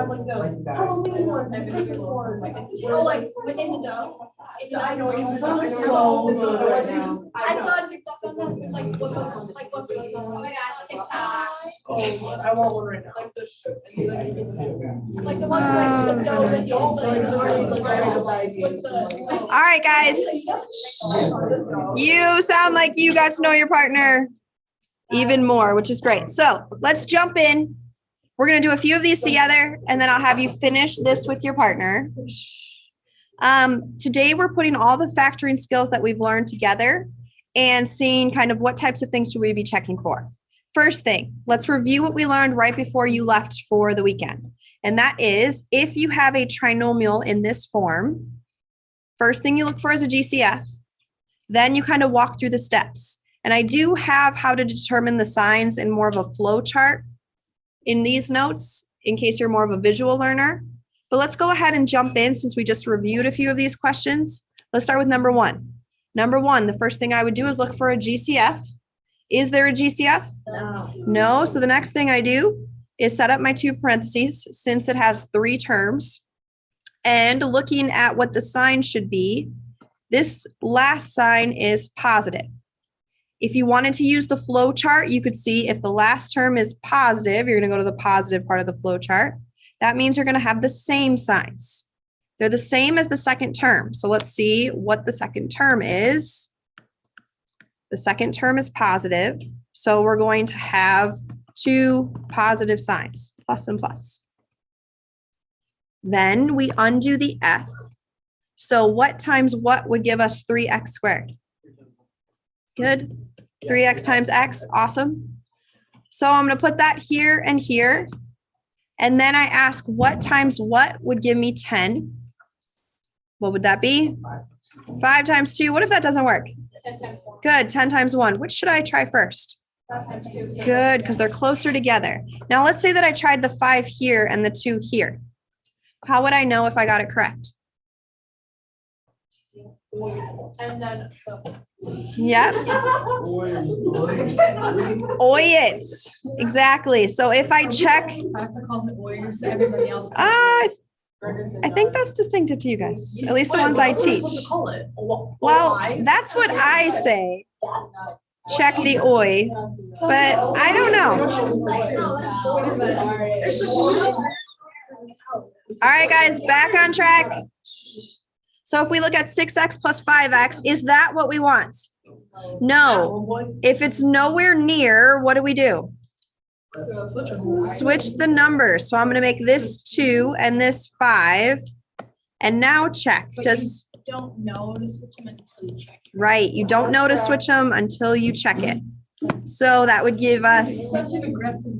has like the Halloween one, and Christmas one. Oh, like within the dough. I know it sounds so good right now. I saw a TikTok on that. It was like what goes on, like what goes on. Oh my gosh, TikTok. Oh, I want one right now. Like the sugar, like the one like the dough that you All right, guys. You sound like you got to know your partner even more, which is great. So let's jump in. We're going to do a few of these together, and then I'll have you finish this with your partner. Today, we're putting all the factoring skills that we've learned together and seeing kind of what types of things should we be checking for. First thing, let's review what we learned right before you left for the weekend. And that is, if you have a trinomial in this form, first thing you look for is a GCF. Then you kind of walk through the steps. And I do have how to determine the signs in more of a flow chart in these notes, in case you're more of a visual learner. But let's go ahead and jump in since we just reviewed a few of these questions. Let's start with number one. Number one, the first thing I would do is look for a GCF. Is there a GCF? No. No. So the next thing I do is set up my two parentheses since it has three terms. And looking at what the sign should be, this last sign is positive. If you wanted to use the flow chart, you could see if the last term is positive, you're going to go to the positive part of the flow chart. That means you're going to have the same signs. They're the same as the second term. So let's see what the second term is. The second term is positive. So we're going to have two positive signs, plus and plus. Then we undo the F. So what times what would give us 3x squared? Good. 3x times x. Awesome. So I'm going to put that here and here. And then I ask what times what would give me 10? What would that be? 5 times 2. What if that doesn't work? 10 times 1. Good. 10 times 1. Which should I try first? 5 times 2. Good, because they're closer together. Now let's say that I tried the 5 here and the 2 here. How would I know if I got it correct? And then Yep. Oyit. Exactly. So if I check, Papa calls it Warriors, so everybody else. I think that's distinctive to you guys, at least the ones I teach. Well, that's what I say. Check the oi, but I don't know. All right, guys, back on track. So if we look at 6x plus 5x, is that what we want? No. If it's nowhere near, what do we do? Switch the numbers. So I'm going to make this 2 and this 5. And now check. Does You don't know to switch them until you check it. right. You don't know to switch them until you check it. So that would give us Such an aggressive.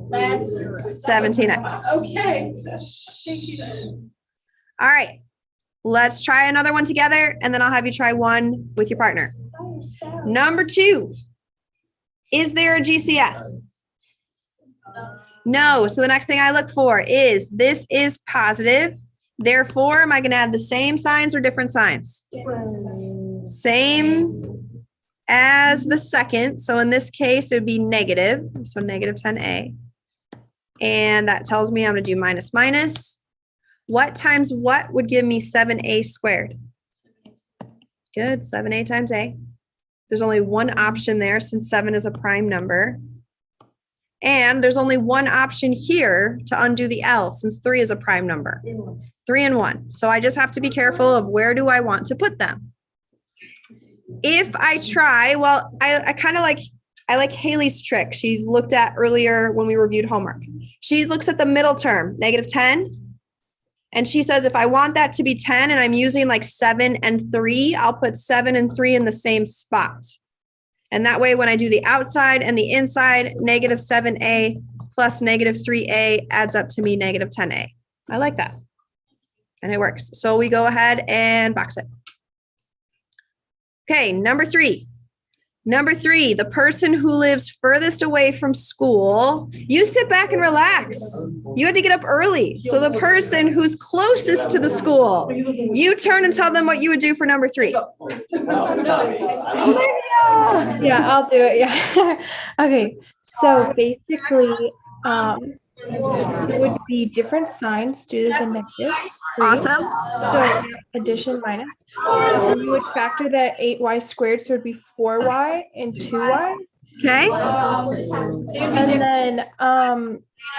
that's 17x. okay. All right. Let's try another one together, and then I'll have you try one with your partner. Number 2. Is there a GCF? No. So the next thing I look for is this is positive. Therefore, am I going to have the same signs or different signs? Same as the second. So in this case, it would be negative. So negative 10a. And that tells me I'm going to do minus minus. What times what would give me 7a squared? Good, 7a times a. There's only one option there since 7 is a prime number. And there's only one option here to undo the L since 3 is a prime number. 3 and 1. So I just have to be careful of where do I want to put them. If I try, well, I kind of like Haley's trick she looked at earlier when we reviewed homework. She looks at the middle term, negative 10. And she says, if I want that to be 10 and I'm using like 7 and 3, I'll put 7 and 3 in the same spot. And that way, when I do the outside and the inside, negative 7a plus negative 3a adds up to me negative 10a. I like that. And it works. So we go ahead and box it. Okay, number 3. Number 3, the person who lives furthest away from school, you sit back and relax. You had to get up early. So the person who's closest to the school, you turn and tell them what you would do for number 3. Yeah, I'll do it. Yeah. Okay. So basically, It would be different signs due to the negative. 3. Awesome. So addition minus. So you would factor that 8y squared, so it'd be 4y and 2y. Okay. And then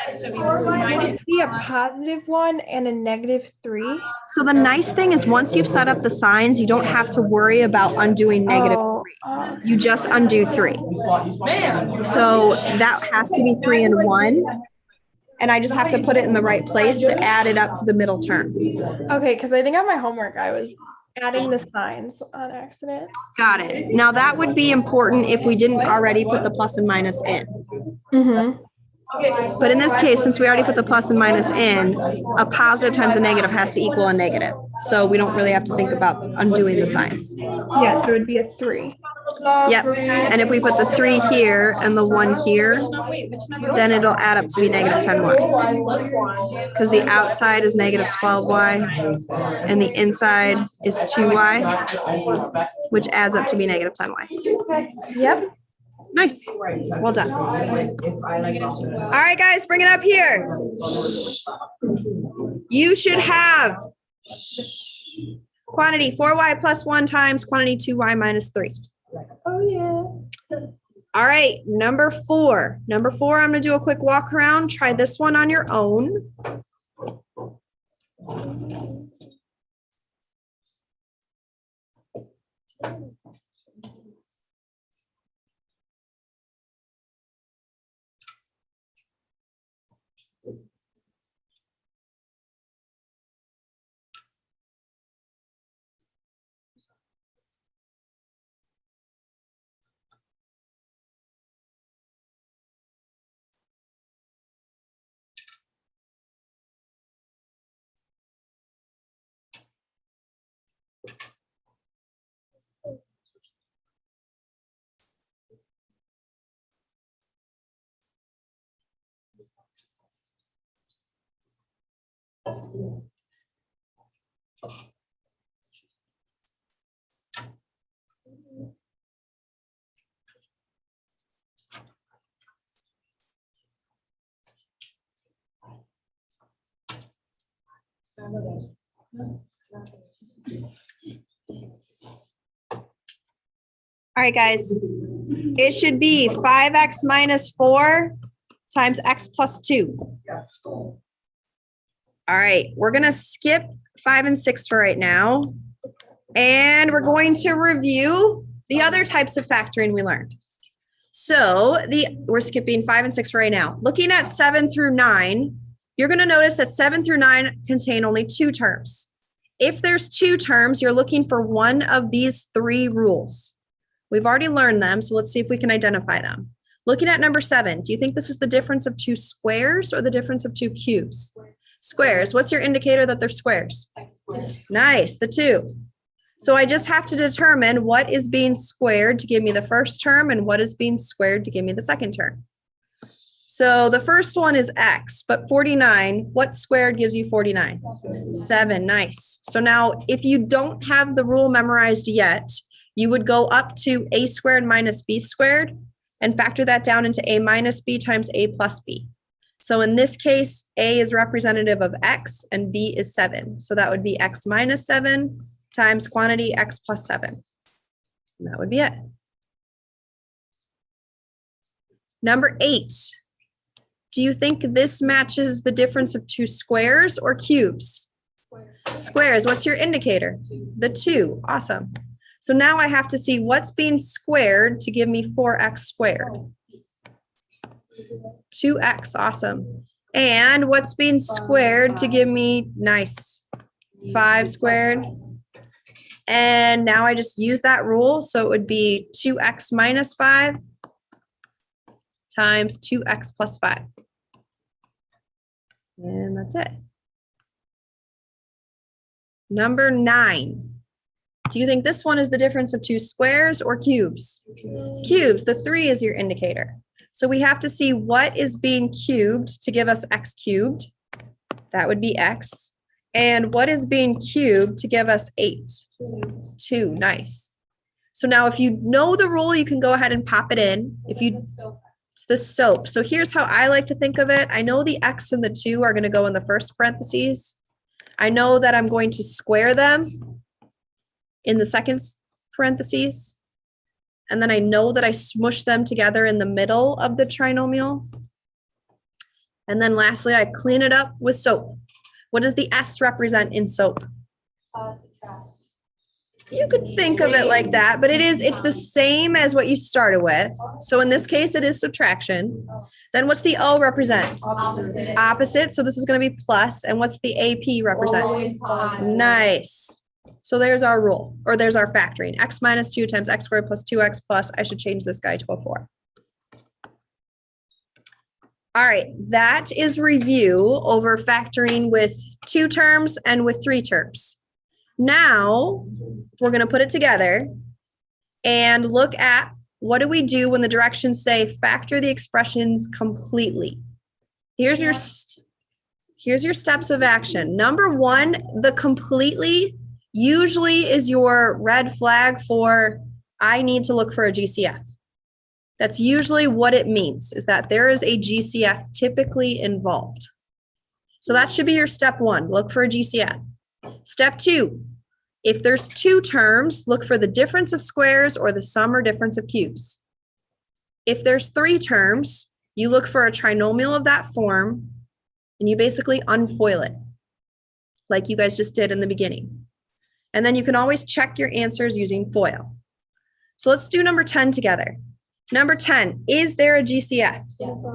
it would be a positive 1 and a negative 3. So the nice thing is once you've set up the signs, you don't have to worry about undoing negative. You just undo 3. So that has to be 3 and 1. And I just have to put it in the right place to add it up to the middle term. Okay, because I think on my homework I was adding the signs on accident. Got it. Now that would be important if we didn't already put the plus and minus in. Mm-hmm. But in this case, since we already put the plus and minus in, a positive times a negative has to equal a negative. So we don't really have to think about undoing the signs. Yeah, so it'd be a 3. Yep. And if we put the 3 here and the 1 here, then it'll add up to be negative 10y. Because the outside is negative 12y and the inside is 2y, which adds up to be negative 10y. Yep. Nice. Well done. All right, guys, bring it up here. You should have quantity 4y plus 1 times quantity 2y minus 3. Oh, yeah. All right, number 4. Number 4, I'm going to do a quick walk around. Try this one on your own. All right, guys, it should be 5x minus 4 times x plus 2. All right, we're going to skip 5 and 6 for right now. And we're going to review the other types of factoring we learned. So we're skipping 5 and 6 for right now. Looking at 7 through 9, you're going to notice that 7 through 9 contain only 2 terms. If there's 2 terms, you're looking for one of these 3 rules. We've already learned them, so let's see if we can identify them. Looking at number 7, do you think this is the difference of 2 squares or the difference of 2 cubes? Squares. What's your indicator that they're squares? Nice, the 2. So I just have to determine what is being squared to give me the first term and what is being squared to give me the second term. So the first one is x, but 49, what squared gives you 49? 7, nice. So now if you don't have the rule memorized yet, you would go up to a squared minus b squared and factor that down into a minus b times a plus b. So in this case, a is representative of x and b is 7. So that would be x minus 7 times quantity x plus 7. And that would be it. Number 8. Do you think this matches the difference of 2 squares or cubes? Squares. What's your indicator? The 2. Awesome. So now I have to see what's being squared to give me 4x squared. 2x. Awesome. And what's being squared to give me, nice, 5 squared. And now I just use that rule. So it would be 2x minus 5 times 2x plus 5. And that's it. Number 9. Do you think this one is the difference of 2 squares or cubes? Cubes. The 3 is your indicator. So we have to see what is being cubed to give us x cubed. That would be x. And what is being cubed to give us 8? 2. Nice. So now if you know the rule, you can go ahead and pop it in. If you It's the SOAP. So here's how I like to think of it. I know the X and the 2 are going to go in the first parentheses. I know that I'm going to square them in the second parentheses. And then I know that I smush them together in the middle of the trinomial. And then lastly, I clean it up with SOAP. What does the S represent in SOAP? You could think of it like that, but it's the same as what you started with. So in this case, it is subtraction. Then what's the O represent? Opposite. Opposite. So this is going to be plus. And what's the AP represent? Always positive. Nice. So there's our rule, or there's our factoring. X minus 2 times x squared plus 2x plus, I should change this guy to a 4. All right, that is review over factoring with 2 terms and with 3 terms. Now, we're going to put it together and look at what do we do when the directions say factor the expressions completely. Here's your steps of action. Number 1, the completely usually is your red flag for I need to look for a GCF. That's usually what it means, is that there is a GCF typically involved. So that should be your step 1, look for a GCF. Step 2, if there's 2 terms, look for the difference of squares or the sum or difference of cubes. If there's 3 terms, you look for a trinomial of that form and you basically unfoil it, like you guys just did in the beginning. And then you can always check your answers using FOIL. So let's do number 10 together. Number 10, is there a GCF? Yes.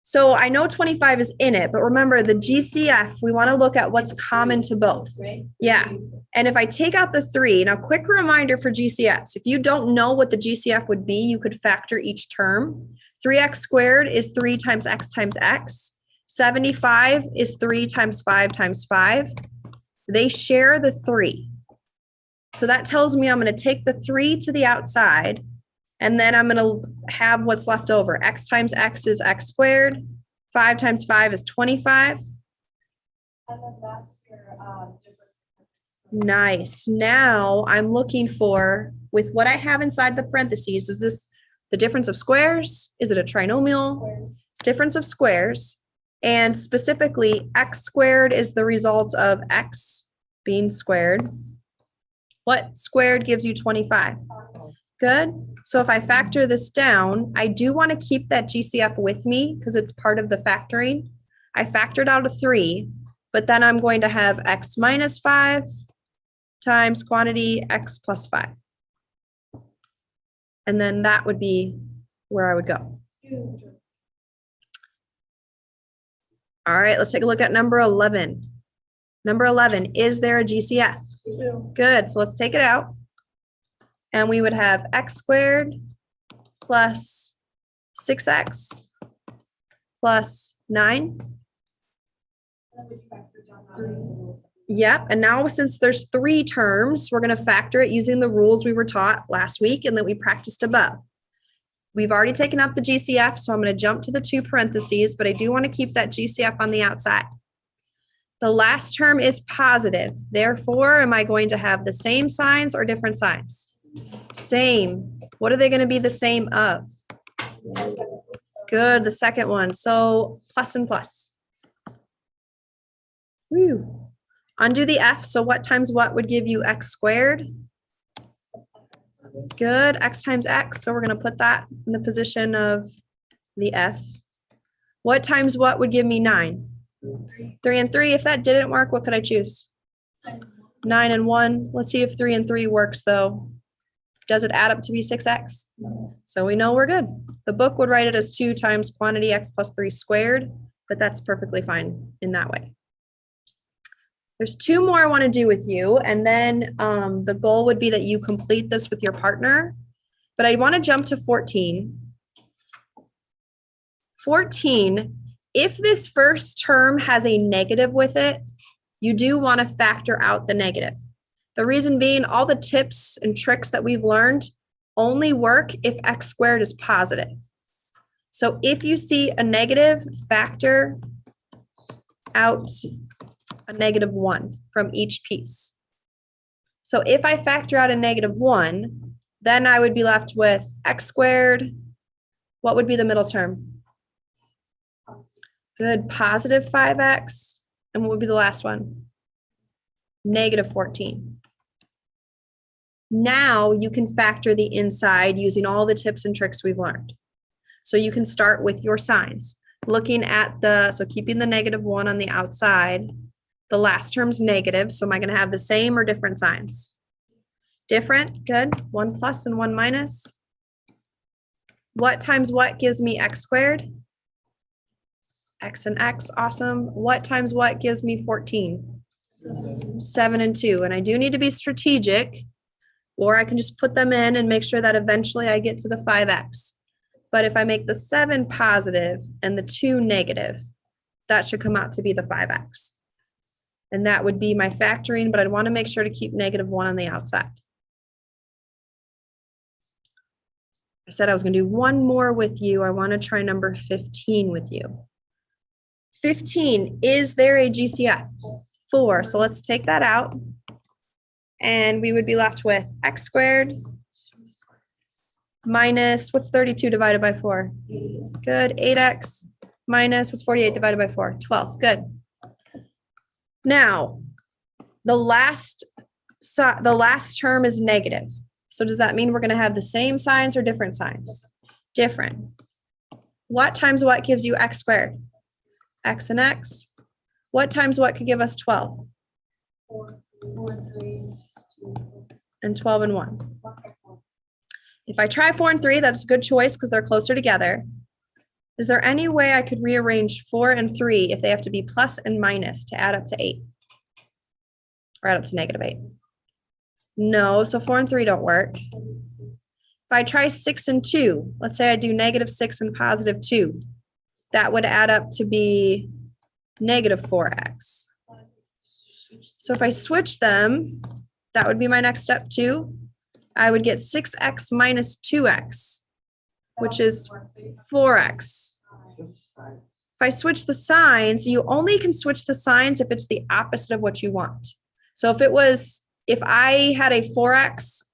So I know 25 is in it, but remember the GCF, we want to look at what's common to both. Right? Yeah. And if I take out the 3, now quick reminder for GCFs, if you don't know what the GCF would be, you could factor each term. 3x squared is 3 times x times x. 75 is 3 times 5 times 5. They share the 3. So that tells me I'm going to take the 3 to the outside, and then I'm going to have what's left over. X times x is x squared. 5 times 5 is 25. And then that's your difference. Nice. Now I'm looking for, with what I have inside the parentheses, is this the difference of squares? Is it a trinomial? It's difference of squares. And specifically, x squared is the result of x being squared. What squared gives you 25? Good. So if I factor this down, I do want to keep that GCF with me because it's part of the factoring. I factored out a 3, but then I'm going to have x minus 5 times quantity x plus 5. And then that would be where I would go. All right, let's take a look at number 11. Number 11, is there a GCF? Good, so let's take it out. And we would have x squared plus 6x plus 9. Yep, and now since there's 3 terms, we're going to factor it using the rules we were taught last week and that we practiced above. We've already taken out the GCF, so I'm going to jump to the 2 parentheses, but I do want to keep that GCF on the outside. The last term is positive. Therefore, am I going to have the same signs or different signs? Same. What are they going to be the same of? Good, the second one. So plus and plus. Whew. Undo the F. So what times what would give you x squared? Good, x times x. So we're going to put that in the position of the F. What times what would give me 9? 3 and 3. If that didn't work, what could I choose? 9 and 1. Let's see if 3 and 3 works though. Does it add up to be 6x? So we know we're good. The book would write it as 2 times quantity x plus 3 squared, but that's perfectly fine in that way. There's 2 more I want to do with you, and then the goal would be that you complete this with your partner, but I want to jump to 14. 14, if this first term has a negative with it, you do want to factor out the negative. The reason being, all the tips and tricks that we've learned only work if x squared is positive. So if you see a negative, factor out a -1 from each piece. So if I factor out a -1, then I would be left with x squared What would be the middle term? Good, positive 5x. And what would be the last one? Negative 14. Now you can factor the inside using all the tips and tricks we've learned. So you can start with your signs. Looking at so keeping the -1 on the outside, the last term's negative, so am I gonna have the same or different signs? Different, good, 1 plus and 1 minus. What times what gives me x squared? X and x, awesome. What times what gives me 14? 7 and 2, and I do need to be strategic, or I can just put them in and make sure that eventually I get to the 5x. But if I make the 7 positive and the 2 negative, that should come out to be the 5x. And that would be my factoring, but I'd want to make sure to keep -1 on the outside. I said I was going to do one more with you. I want to try number 15 with you. 15, is there a GCF? 4, so let's take that out. And we would be left with x squared minus, what's 32 divided by 4? Good, 8x minus, what's 48 divided by 4? 12, good. Now, the last term is negative. So does that mean we're going to have the same signs or different signs? Different. What times what gives you x squared? X and x. What times what could give us 12? 4 and 3. And 12 and 1. If I try 4 and 3, that's a good choice because they're closer together. Is there any way I could rearrange 4 and 3 if they have to be plus and minus to add up to 8? Or add up to -8? No, so 4 and 3 don't work. If I try 6 and 2, let's say I do -6 and +2, that would add up to be -4x. So if I switch them, that would be my next step too. I would get 6x minus 2x, which is 4x. If I switch the signs, you only can switch the signs if it's the opposite of what you want. So if I had a 4x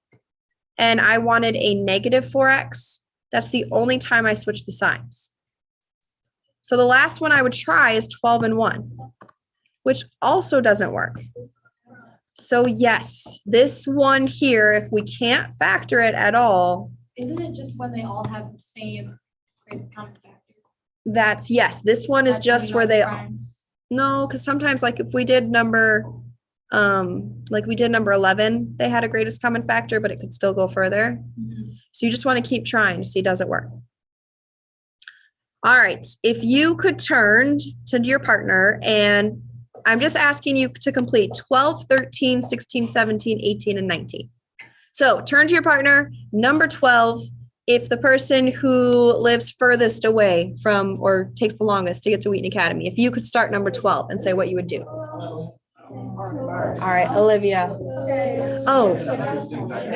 and I wanted a -4x, that's the only time I switch the signs. So the last one I would try is 12 and 1, which also doesn't work. So yes, this one here, if we can't factor it at all, Isn't it just when they all have the same greatest common factor? yes, this one is That's just when you where know they, it's prime. no, because sometimes like if we did number 11, they had a greatest common factor, but it could still go further. Mhm. So you just want to keep trying to see, does it work? All right, if you could turn to your partner, and I'm just asking you to complete 12, 13, 16, 17, 18, and 19. So turn to your partner, number 12, if the person who lives furthest away from or takes the longest to get to Wheaton Academy, if you could start number 12 and say what you would do. All right, Olivia. Oh, you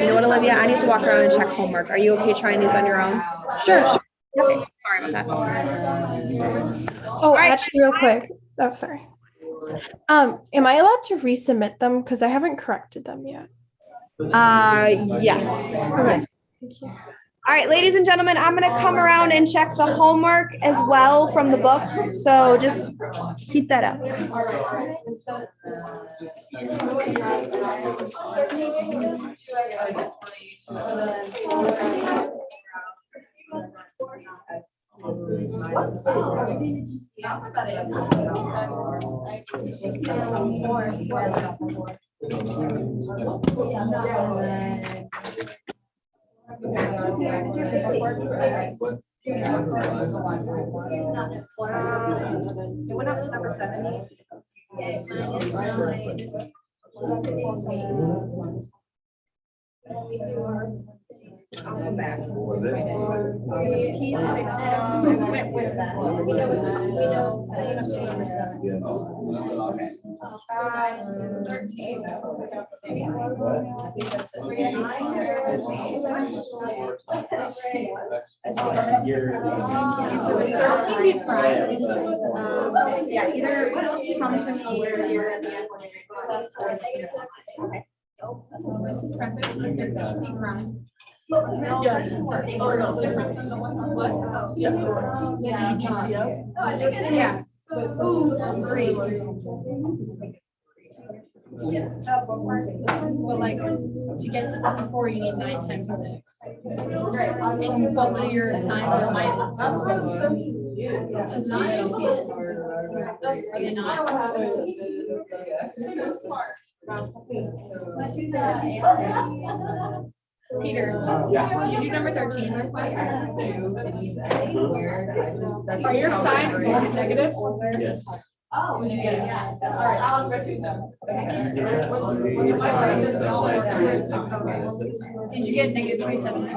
know what, Olivia? I need to walk around and check homework. Are you okay trying these on your own? Sure. Okay, sorry about that. Oh, right. actually, real quick. Oh, sorry. Am I allowed to resubmit them? Because I haven't corrected them yet. Yes. Okay. Thank you. All right, ladies and gentlemen, I'm going to come around and check the homework as well from the book. So just keep that up. It went up to number 70. I'll come back. It was P6B. It went with that. We know it's the same as number 7. Okay. 5 to 13. Yeah, either come to me where you're at the end when you're. Okay. This is preface, 13 being prime. Different than the one on what? Yeah. Oh, I think it is. Yeah. Three. But like, to get to 54, you need 9 times 6. And both of your signs are minus. It's not. Are they not? Peter, did you number 13? Are your signs both negative? Yes. Oh, would you get it? Yeah. All right. I'll go to them. Did you get negative 27? To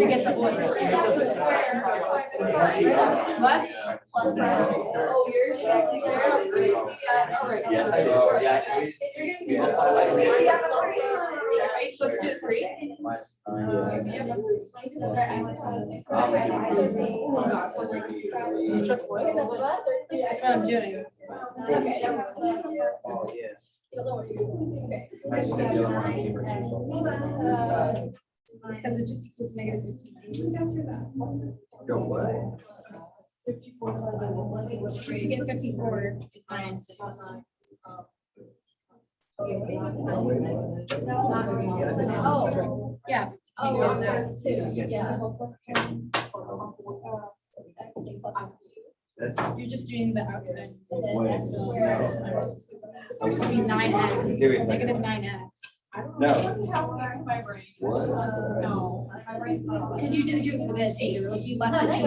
get the oil. What? Plus that. Oh, you're checking. Are you supposed to do 3? That's what I'm doing. Because it just equals negative 15. To get 54 is 9 and 6. Oh. Yeah. Oh, on there too, yeah. You're just doing the outside. And then that's where. It's gonna be 9x, negative 9x. No. No. Because you didn't do it for this either. You left the 2.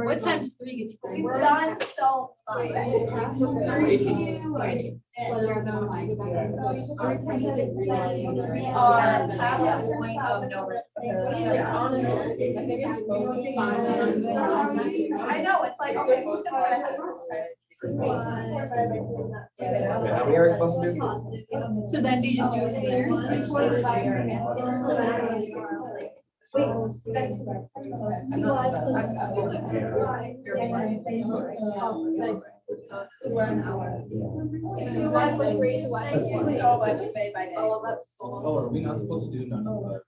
What times 3 gets you? We're done, so. I know, it's like, okay, who's gonna? How many are we supposed to do? So then do you just do it from there? Oh, are we not supposed to do none of that?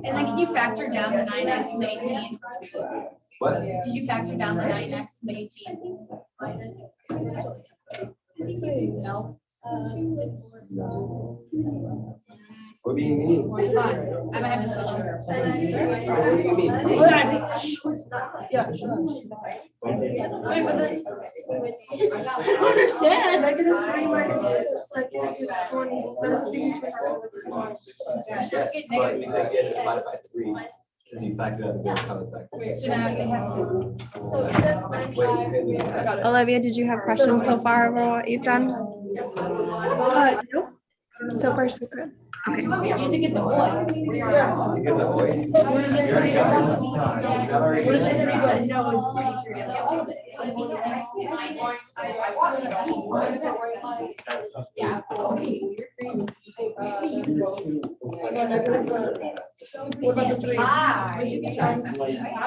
And then can you factor down the 9x and the 18? What? Did you factor down the 9x and the 18? No. What do you mean? Fine. I might have to switch over. What do you mean? Yeah. I don't understand. Negative 3 minus 6, But we could get it divided by 3. Because you factor out the common factor. So now it has to. So it says 95. Olivia, did you have questions so far over what you've done? Nope. So far, so good. Okay. You have to get the oil. To get the oil.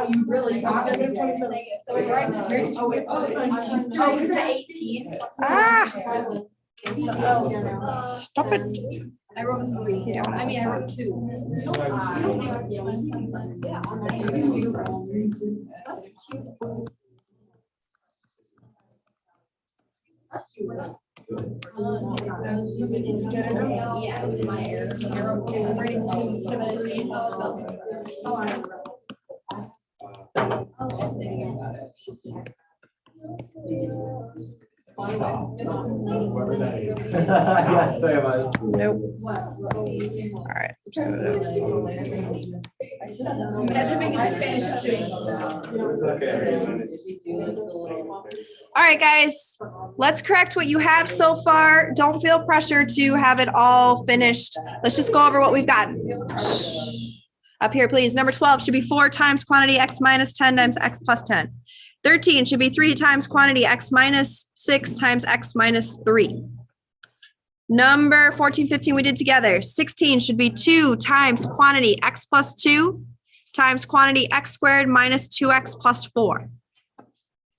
You really got it. So right, where did you get? Oh, because the 18. Ah, stop it. I wrote 3. You don't I mean, I wrote 2. Yeah, it was my error. I wrote 2. I'm writing 2 instead of 3. Yes, I was. Nope. All right. Imagine making Spanish too. It's okay. All right, guys, let's correct what you have so far. Don't feel pressure to have it all finished. Let's just go over what we've got. Up here, please. Number 12 should be 4 times quantity x minus 10 times x plus 10. 13 should be 3 times quantity x minus 6 times x minus 3. Number 14, 15 we did together. 16 should be 2 times quantity x plus 2 times quantity x squared minus 2x plus 4.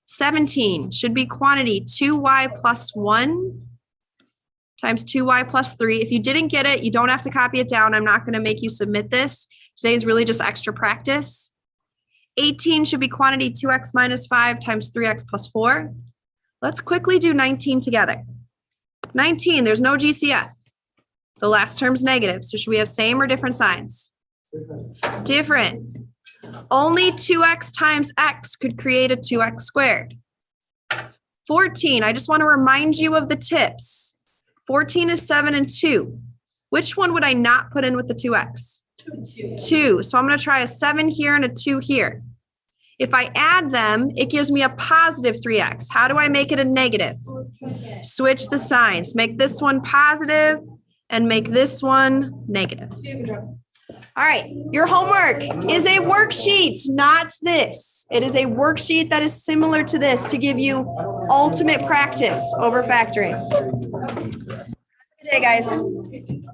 17 should be quantity 2y plus 1 times 2y plus 3. If you didn't get it, you don't have to copy it down. I'm not going to make you submit this. Today is really just extra practice. 18 should be quantity 2x minus 5 times 3x plus 4. Let's quickly do 19 together. 19, there's no GCF. The last term's negative. So should we have same or different signs? Different. Only 2x times x could create a 2x squared. 14, I just want to remind you of the tips. 14 is 7 and 2. Which one would I not put in with the 2x? 2. So I'm going to try a 7 here and a 2 here. If I add them, it gives me a positive 3x. How do I make it a negative? Switch the signs. Make this one positive and make this one negative. All right, your homework is a worksheet, not this. It is a worksheet that is similar to this to give you ultimate practice over factoring. Good day, guys.